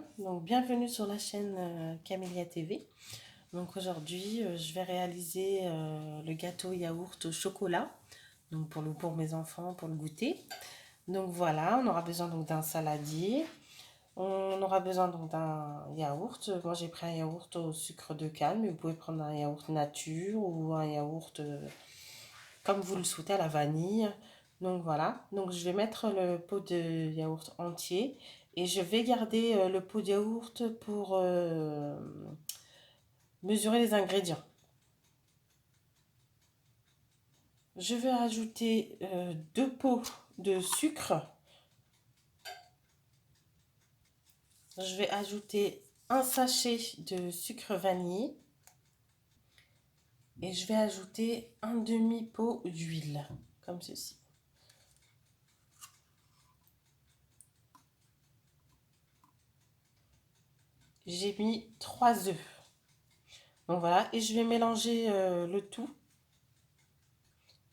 bien. Donc bienvenue sur la chaîne Camélia TV. Donc aujourd'hui je vais réaliser le gâteau yaourt au chocolat. Donc pour mes enfants, pour le goûter. Donc voilà, on aura besoin donc d'un saladier. On aura besoin donc d'un yaourt. Moi j'ai pris un yaourt au sucre de canne, mais vous pouvez prendre un yaourt nature ou un yaourt comme vous le souhaitez à la vanille. Donc voilà, donc je vais mettre le pot de yaourt entier et je vais garder le pot de yaourt pour mesurer les ingrédients. Je vais ajouter 2 pots de sucre. Je vais ajouter un sachet de sucre vanillé et je vais ajouter un demi-pot d'huile, comme ceci. J'ai mis 3 œufs. Donc voilà, et je vais mélanger le tout.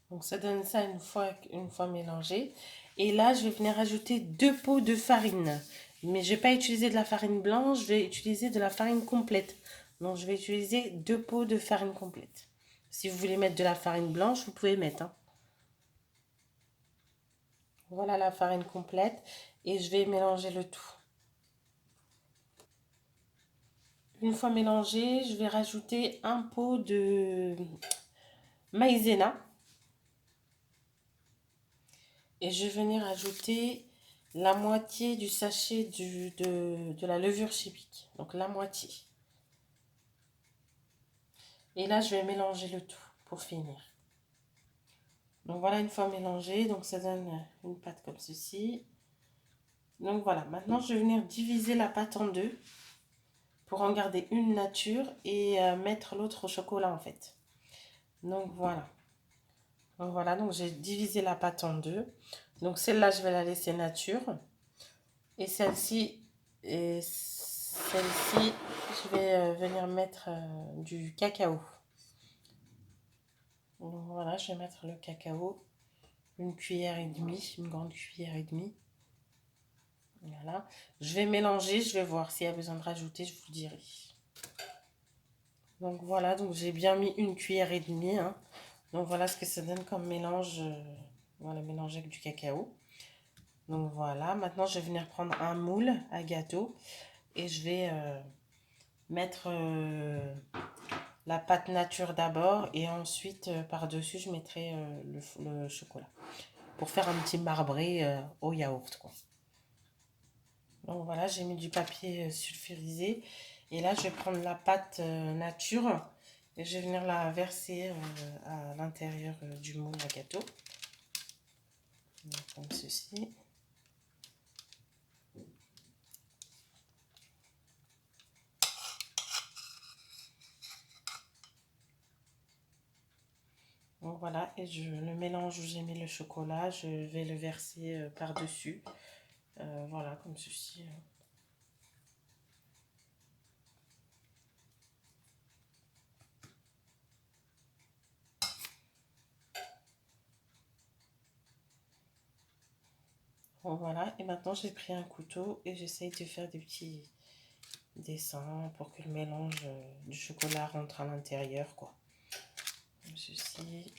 Donc ça donne ça une fois mélangé. Et là, je vais venir ajouter 2 pots de farine. Mais je ne vais pas utiliser de la farine blanche, je vais utiliser de la farine complète. Donc je vais utiliser 2 pots de farine complète. Si vous voulez mettre de la farine blanche, vous pouvez mettre, hein. Voilà la farine complète. Et je vais mélanger le tout. Une fois mélangé, je vais rajouter un pot de maïzena. Et je vais venir ajouter la moitié du sachet de la levure chimique. Donc la moitié. Et là, je vais mélanger le tout pour finir. Donc voilà, une fois mélangé, donc ça donne une pâte comme ceci. Donc voilà, maintenant je vais venir diviser la pâte en deux pour en garder une nature et mettre l'autre au chocolat en fait. Donc voilà. Donc voilà, donc j'ai divisé la pâte en deux. Donc celle-là, je vais la laisser nature. Et celle-ci, je vais venir mettre du cacao. Donc voilà, je vais mettre le cacao, une cuillère et demie, une grande cuillère et demie. Voilà, je vais mélanger, je vais voir s'il y a besoin de rajouter, je vous dirai. Donc voilà, donc j'ai bien mis une cuillère et demie, hein. Donc voilà ce que ça donne comme mélange, voilà, mélangé avec du cacao. Donc voilà, maintenant je vais venir prendre un moule à gâteau et je vais mettre la pâte nature d'abord et ensuite par-dessus je mettrai le chocolat pour faire un petit marbré au yaourt, quoi. Donc voilà, j'ai mis du papier sulfurisé et là je vais prendre la pâte nature et je vais venir la verser à l'intérieur du moule à gâteau. Donc, comme ceci. Donc voilà, et le mélange où j'ai mis le chocolat, je vais le verser par-dessus. Voilà, comme ceci. Bon, voilà, et maintenant j'ai pris un couteau et j'essaye de faire des petits dessins pour que le mélange du chocolat rentre à l'intérieur, quoi. Comme ceci.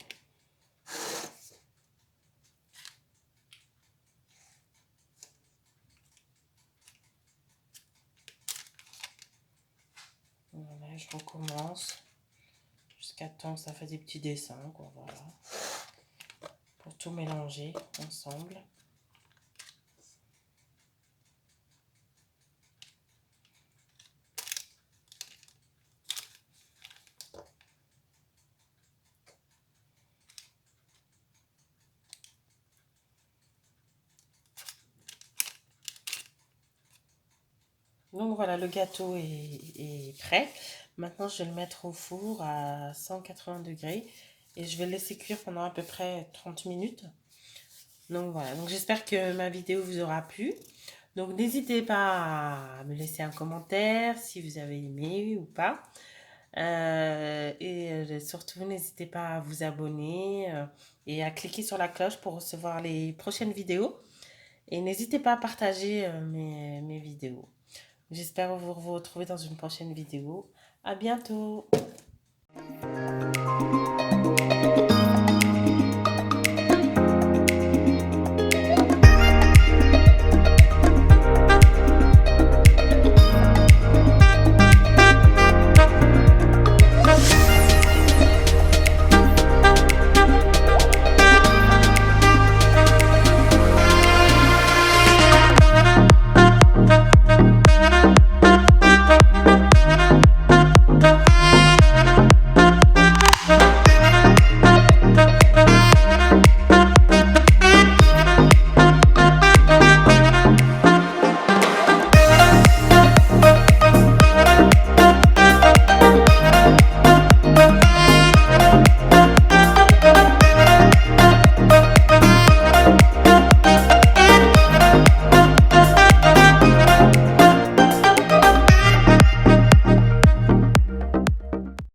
Voilà, je recommence jusqu'à temps que ça fait des petits dessins, quoi, voilà. Pour tout mélanger ensemble. Donc voilà, le gâteau est prêt. Maintenant, je vais le mettre au four à 180 degrés et je vais le laisser cuire pendant à peu près 30 minutes. Donc voilà, donc j'espère que ma vidéo vous aura plu. Donc n'hésitez pas à me laisser un commentaire si vous avez aimé ou pas. Surtout, n'hésitez pas à vous abonner et à cliquer sur la cloche pour recevoir les prochaines vidéos. Et n'hésitez pas à partager mes vidéos. J'espère vous retrouver dans une prochaine vidéo. À bientôt!